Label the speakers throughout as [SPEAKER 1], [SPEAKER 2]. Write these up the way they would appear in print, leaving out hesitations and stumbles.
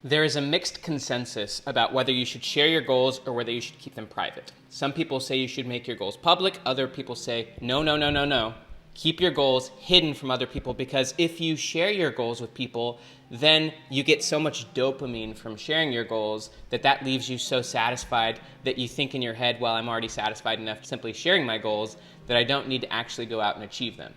[SPEAKER 1] There is a mixed consensus about whether you should share your goals or whether you should keep them private. Some people say you should make your goals public. Other people say, no. Keep your goals hidden from other people, because if you share your goals with people, then you get so much dopamine from sharing your goals that leaves you so satisfied that you think in your head, well, I'm already satisfied enough simply sharing my goals that I don't need to actually go out and achieve them.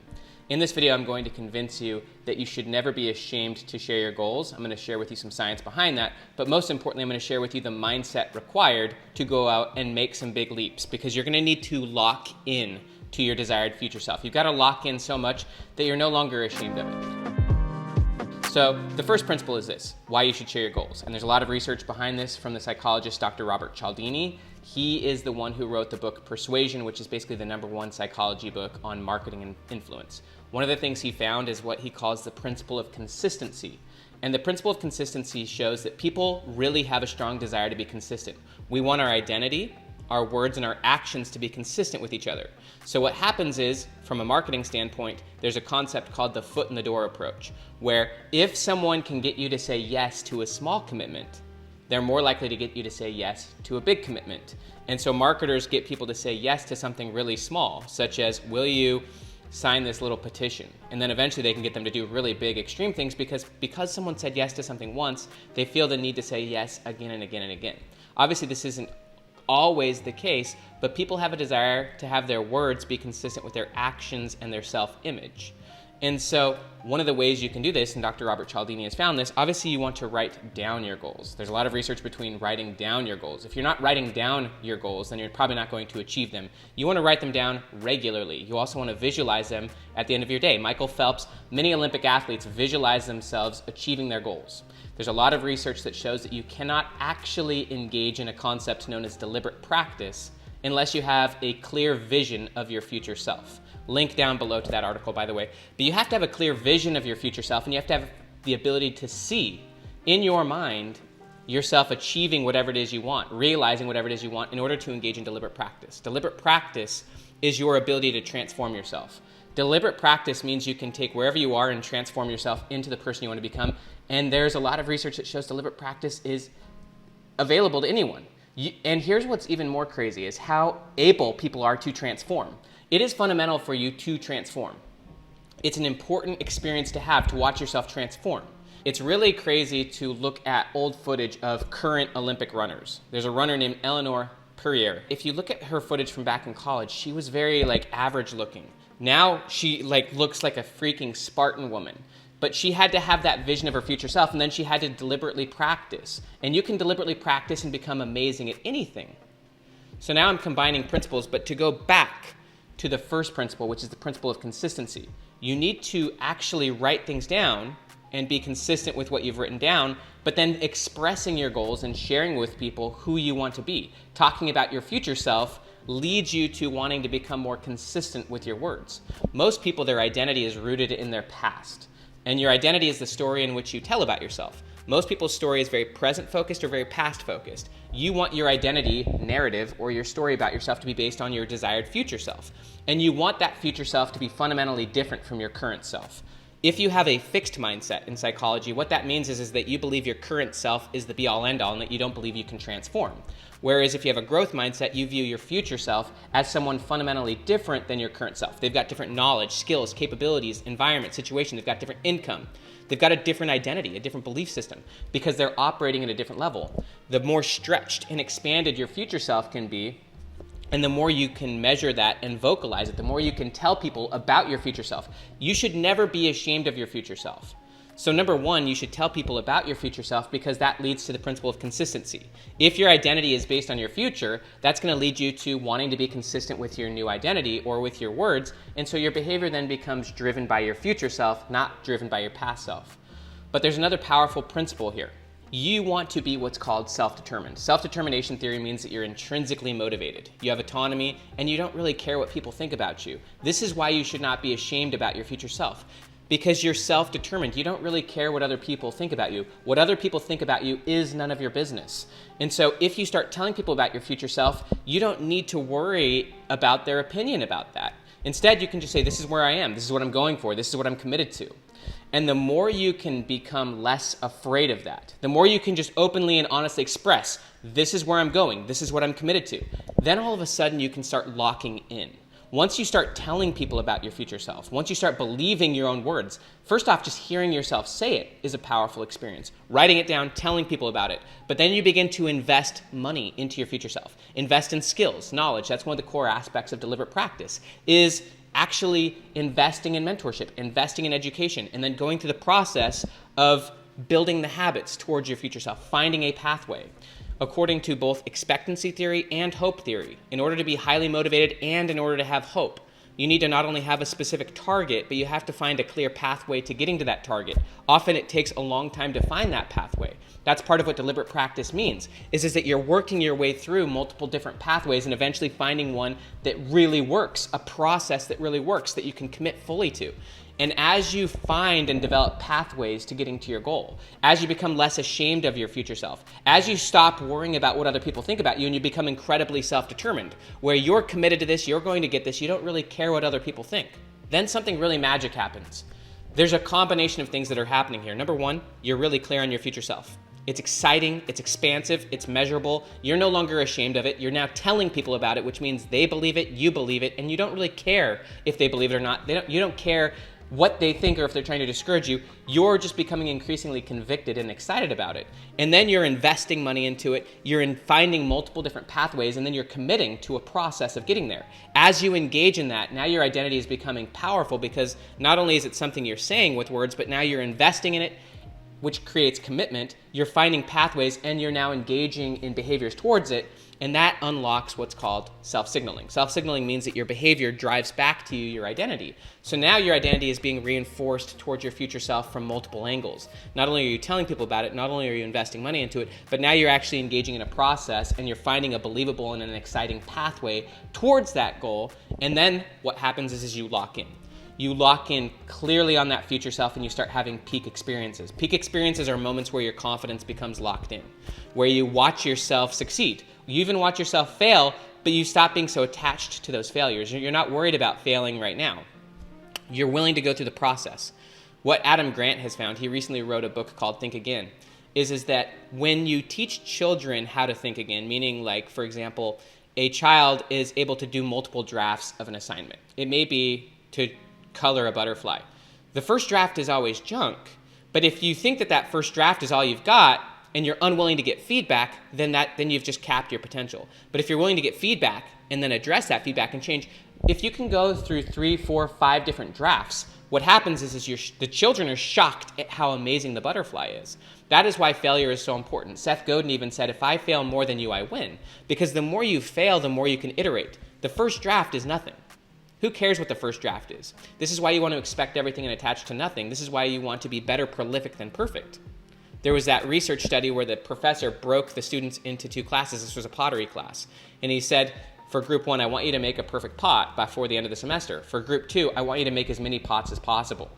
[SPEAKER 1] In this video, I'm going to convince you that you should never be ashamed to share your goals. I'm going to share with you some science behind that, but most importantly, I'm going to share with you the mindset required to go out and make some big leaps, because you're going to need to lock in to your desired future self. You've got to lock in so much that you're no longer ashamed of it. So the first principle is this: why you should share your goals. And there's a lot of research behind this from the psychologist Dr. Robert Cialdini. He is the one who wrote the book Persuasion, which is basically the #1 psychology book on marketing and influence. One of the things he found is what he calls the principle of consistency. And the principle of consistency shows that people really have a strong desire to be consistent. We want our identity, our words, and our actions to be consistent with each other. So what happens is, from a marketing standpoint, there's a concept called the foot in the door approach, where if someone can get you to say yes to a small commitment, they're more likely to get you to say yes to a big commitment. And so marketers get people to say yes to something really small, such as, will you sign this little petition? And then eventually they can get them to do really big, extreme things, because someone said yes to something once, they feel the need to say yes again and again and again. Obviously, this isn't always the case, but people have a desire to have their words be consistent with their actions and their self-image. And so one of the ways you can do this, and Dr. Robert Cialdini has found this, obviously you want to write down your goals. There's a lot of research between writing down your goals. If you're not writing down your goals, then you're probably not going to achieve them. You want to write them down regularly. You also want to visualize them at the end of your day. Michael Phelps, many Olympic athletes visualize themselves achieving their goals. There's a lot of research that shows that you cannot actually engage in a concept known as deliberate practice unless you have a clear vision of your future self. Link down below to that article, by the way. But you have to have a clear vision of your future self, and you have to have the ability to see in your mind yourself achieving whatever it is you want, realizing whatever it is you want, in order to engage in deliberate practice. Deliberate practice is your ability to transform yourself. Deliberate practice means you can take wherever you are and transform yourself into the person you want to become. And there's a lot of research that shows deliberate practice is available to anyone. And here's what's even more crazy, is how able people are to transform. It is fundamental for you to transform. It's an important experience to have, to watch yourself transform. It's really crazy to look at old footage of current Olympic runners. There's a runner named Eleanor Perrier. If you look at her footage from back in college, she was very average looking. Now she looks like a freaking Spartan woman. But she had to have that vision of her future self, and then she had to deliberately practice. And you can deliberately practice and become amazing at anything. So now I'm combining principles, but to go back to the first principle, which is the principle of consistency. You need to actually write things down and be consistent with what you've written down, but then expressing your goals and sharing with people who you want to be. Talking about your future self leads you to wanting to become more consistent with your words. Most people, their identity is rooted in their past. And your identity is the story in which you tell about yourself. Most people's story is very present-focused or very past-focused. You want your identity narrative or your story about yourself to be based on your desired future self. And you want that future self to be fundamentally different from your current self. If you have a fixed mindset in psychology, what that means is that you believe your current self is the be-all, end-all, and that you don't believe you can transform. Whereas if you have a growth mindset, you view your future self as someone fundamentally different than your current self. They've got different knowledge, skills, capabilities, environment, situation. They've got different income. They've got a different identity, a different belief system, because they're operating at a different level. The more stretched and expanded your future self can be, and the more you can measure that and vocalize it, the more you can tell people about your future self. You should never be ashamed of your future self. So number one, you should tell people about your future self, because that leads to the principle of consistency. If your identity is based on your future, that's going to lead you to wanting to be consistent with your new identity or with your words, and so your behavior then becomes driven by your future self, not driven by your past self. But there's another powerful principle here. You want to be what's called self-determined. Self-determination theory means that you're intrinsically motivated. You have autonomy, and you don't really care what people think about you. This is why you should not be ashamed about your future self. Because you're self-determined. You don't really care what other people think about you. What other people think about you is none of your business. And so if you start telling people about your future self, you don't need to worry about their opinion about that. Instead, you can just say, this is where I am. This is what I'm going for. This is what I'm committed to. And the more you can become less afraid of that, the more you can just openly and honestly express, this is where I'm going, this is what I'm committed to, then all of a sudden you can start locking in. Once you start telling people about your future self, once you start believing your own words, first off, just hearing yourself say it is a powerful experience. Writing it down, telling people about it. But then you begin to invest money into your future self. Invest in skills, knowledge. That's one of the core aspects of deliberate practice, is actually investing in mentorship, investing in education, and then going through the process of building the habits towards your future self, finding a pathway. According to both expectancy theory and hope theory, in order to be highly motivated and in order to have hope, you need to not only have a specific target, but you have to find a clear pathway to getting to that target. Often it takes a long time to find that pathway. That's part of what deliberate practice means, is that you're working your way through multiple different pathways and eventually finding one that really works, a process that really works that you can commit fully to. And as you find and develop pathways to getting to your goal, as you become less ashamed of your future self, as you stop worrying about what other people think about you and you become incredibly self-determined, where you're committed to this, you're going to get this, you don't really care what other people think, then something really magic happens. There's a combination of things that are happening here. Number one, you're really clear on your future self. It's exciting, it's expansive, it's measurable. You're no longer ashamed of it. You're now telling people about it, which means they believe it, you believe it, and you don't really care if they believe it or not. You don't care what they think or if they're trying to discourage you. You're just becoming increasingly convicted and excited about it. And then you're investing money into it. You're finding multiple different pathways, and then you're committing to a process of getting there. As you engage in that, now your identity is becoming powerful, because not only is it something you're saying with words, but now you're investing in it, which creates commitment. You're finding pathways, and you're now engaging in behaviors towards it. And that unlocks what's called self-signaling. Self-signaling means that your behavior drives back to you your identity. So now your identity is being reinforced towards your future self from multiple angles. Not only are you telling people about it, not only are you investing money into it, but now you're actually engaging in a process and you're finding a believable and an exciting pathway towards that goal. And then what happens is you lock in. You lock in clearly on that future self and you start having peak experiences. Peak experiences are moments where your confidence becomes locked in, where you watch yourself succeed. You even watch yourself fail, but you stop being so attached to those failures. You're not worried about failing right now. You're willing to go through the process. What Adam Grant has found, he recently wrote a book called Think Again, is that when you teach children how to think again, meaning like, for example, a child is able to do multiple drafts of an assignment. It may be to color a butterfly. The first draft is always junk, but if you think that first draft is all you've got, and you're unwilling to get feedback, then you've just capped your potential. But if you're willing to get feedback and then address that feedback and change, if you can go through 3, 4, 5 different drafts, what happens is the children are shocked at how amazing the butterfly is. That is why failure is so important. Seth Godin even said, if I fail more than you, I win. Because the more you fail, the more you can iterate. The first draft is nothing. Who cares what the first draft is? This is why you want to expect everything and attach to nothing. This is why you want to be better prolific than perfect. There was that research study where the professor broke the students into 2 classes. This was a pottery class. And he said, for group 1, I want you to make a perfect pot before the end of the semester. For group 2, I want you to make as many pots as possible.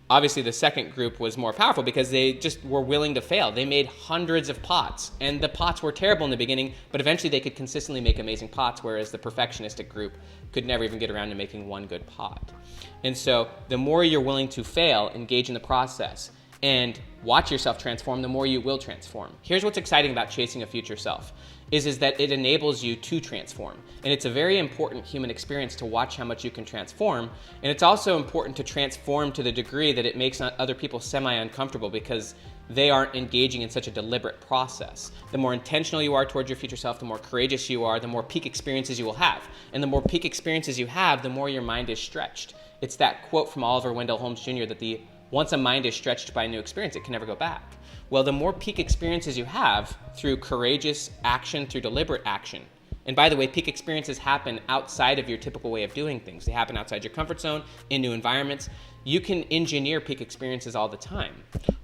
[SPEAKER 1] Obviously, the second group was more powerful because they just were willing to fail. They made hundreds of pots, and the pots were terrible in the beginning, but eventually they could consistently make amazing pots, whereas the perfectionistic group could never even get around to making one good pot. And so the more you're willing to fail, engage in the process, and watch yourself transform, the more you will transform. Here's what's exciting about chasing a future self, is that it enables you to transform. And it's a very important human experience to watch how much you can transform. And it's also important to transform to the degree that it makes other people semi-uncomfortable because they aren't engaging in such a deliberate process. The more intentional you are towards your future self, the more courageous you are, the more peak experiences you will have. And the more peak experiences you have, the more your mind is stretched. It's that quote from Oliver Wendell Holmes Jr. that once a mind is stretched by a new experience, it can never go back. Well, the more peak experiences you have through courageous action, through deliberate action, and by the way, peak experiences happen outside of your typical way of doing things. They happen outside your comfort zone, in new environments. You can engineer peak experiences all the time,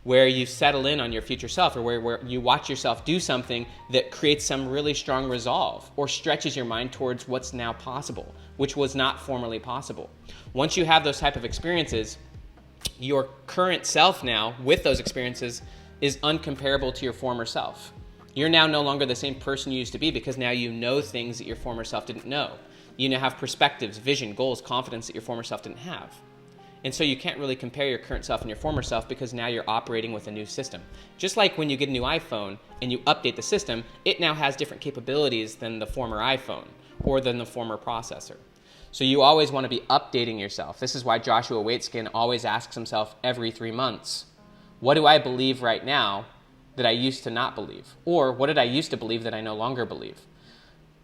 [SPEAKER 1] where you settle in on your future self, or where you watch yourself do something that creates some really strong resolve, or stretches your mind towards what's now possible, which was not formerly possible. Once you have those type of experiences, your current self now, with those experiences, is uncomparable to your former self. You're now no longer the same person you used to be because now you know things that your former self didn't know. You now have perspectives, vision, goals, confidence that your former self didn't have. And so you can't really compare your current self and your former self because now you're operating with a new system. Just like when you get a new iPhone and you update the system, it now has different capabilities than the former iPhone or than the former processor. So you always want to be updating yourself. This is why Joshua Waitzkin always asks himself every 3 months, what do I believe right now that I used to not believe? Or what did I used to believe that I no longer believe?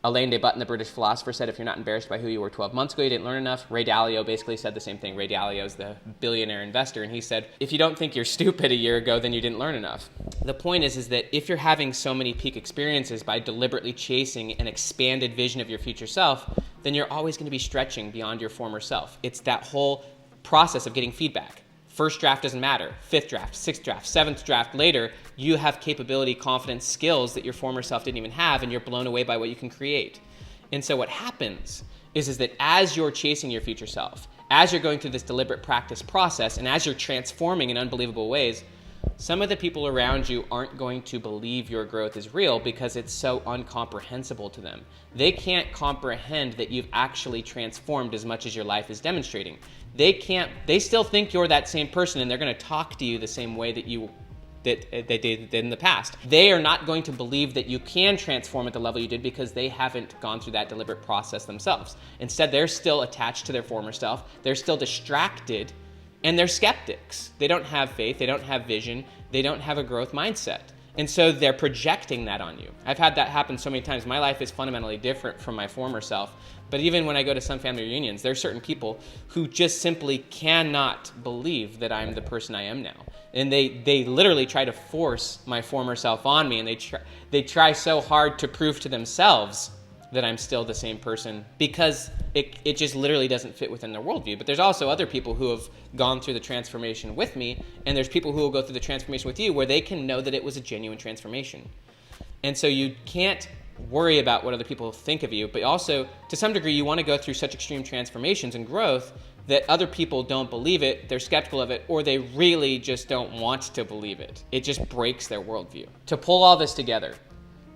[SPEAKER 1] Alain de Botton, the British philosopher, said if you're not embarrassed by who you were 12 months ago, you didn't learn enough. Ray Dalio basically said the same thing. Ray Dalio is the billionaire investor, and he said, if you don't think you're stupid a year ago, then you didn't learn enough. The point is that if you're having so many peak experiences by deliberately chasing an expanded vision of your future self, then you're always going to be stretching beyond your former self. It's that whole process of getting feedback. First draft doesn't matter. 5th draft, 6th draft, 7th draft later, you have capability, confidence, skills that your former self didn't even have, and you're blown away by what you can create. And so what happens is that as you're chasing your future self, as you're going through this deliberate practice process, and as you're transforming in unbelievable ways, some of the people around you aren't going to believe your growth is real because it's so incomprehensible to them. They can't comprehend that you've actually transformed as much as your life is demonstrating. They still think you're that same person, and they're going to talk to you the same way that they did in the past. They are not going to believe that you can transform at the level you did because they haven't gone through that deliberate process themselves. Instead, they're still attached to their former self. They're still distracted, and they're skeptics. They don't have faith. They don't have vision. They don't have a growth mindset. And so they're projecting that on you. I've had that happen so many times. My life is fundamentally different from my former self. But even when I go to some family reunions, there are certain people who just simply cannot believe that I'm the person I am now. And they literally try to force my former self on me, and they try so hard to prove to themselves that I'm still the same person because it just literally doesn't fit within their worldview. But there's also other people who have gone through the transformation with me, and there's people who will go through the transformation with you where they can know that it was a genuine transformation. And so you can't worry about what other people think of you, but also to some degree you want to go through such extreme transformations and growth that other people don't believe it, they're skeptical of it, or they really just don't want to believe it. It just breaks their worldview. To pull all this together,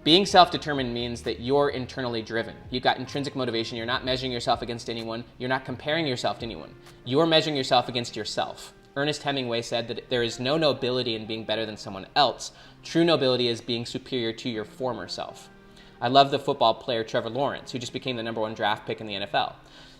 [SPEAKER 1] being self-determined means that you're internally driven. You've got intrinsic motivation. You're not measuring yourself against anyone. You're not comparing yourself to anyone. You're measuring yourself against yourself. Ernest Hemingway said that there is no nobility in being better than someone else. True nobility is being superior to your former self. I love the football player Trevor Lawrence, who just became the #1 draft pick in the NFL.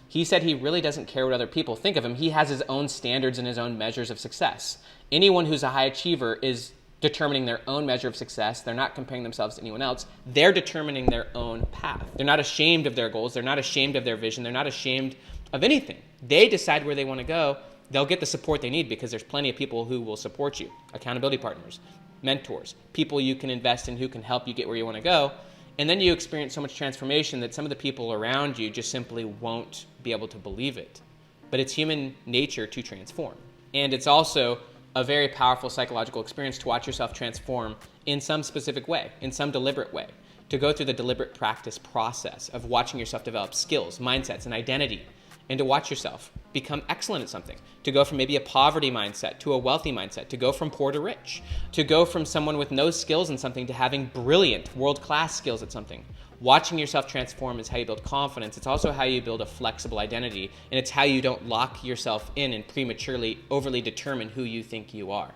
[SPEAKER 1] He said he really doesn't care what other people think of him. He has his own standards and his own measures of success. Anyone who's a high achiever is determining their own measure of success. They're not comparing themselves to anyone else. They're determining their own path. They're not ashamed of their goals. They're not ashamed of their vision. They're not ashamed of anything. They decide where they want to go. They'll get the support they need because there's plenty of people who will support you. Accountability partners, mentors, people you can invest in who can help you get where you want to go. And then you experience so much transformation that some of the people around you just simply won't be able to believe it. But it's human nature to transform. And it's also a very powerful psychological experience to watch yourself transform in some specific way, in some deliberate way, to go through the deliberate practice process of watching yourself develop skills, mindsets, and identity, and to watch yourself become excellent at something, to go from maybe a poverty mindset to a wealthy mindset, to go from poor to rich, to go from someone with no skills in something to having brilliant, world-class skills at something. Watching yourself transform is how you build confidence. It's also how you build a flexible identity, and it's how you don't lock yourself in and prematurely overly determine who you think you are.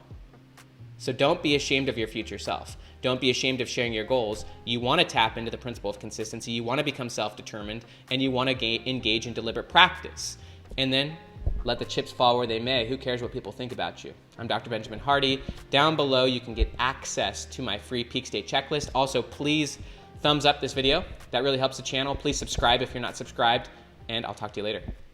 [SPEAKER 1] So don't be ashamed of your future self. Don't be ashamed of sharing your goals. You want to tap into the principle of consistency. You want to become self-determined, and you want to engage in deliberate practice. And then let the chips fall where they may. Who cares what people think about you? I'm Dr. Benjamin Hardy. Down below, you can get access to my free peak state checklist. Also, please thumbs up this video. That really helps the channel. Please subscribe if you're not subscribed, and I'll talk to you later.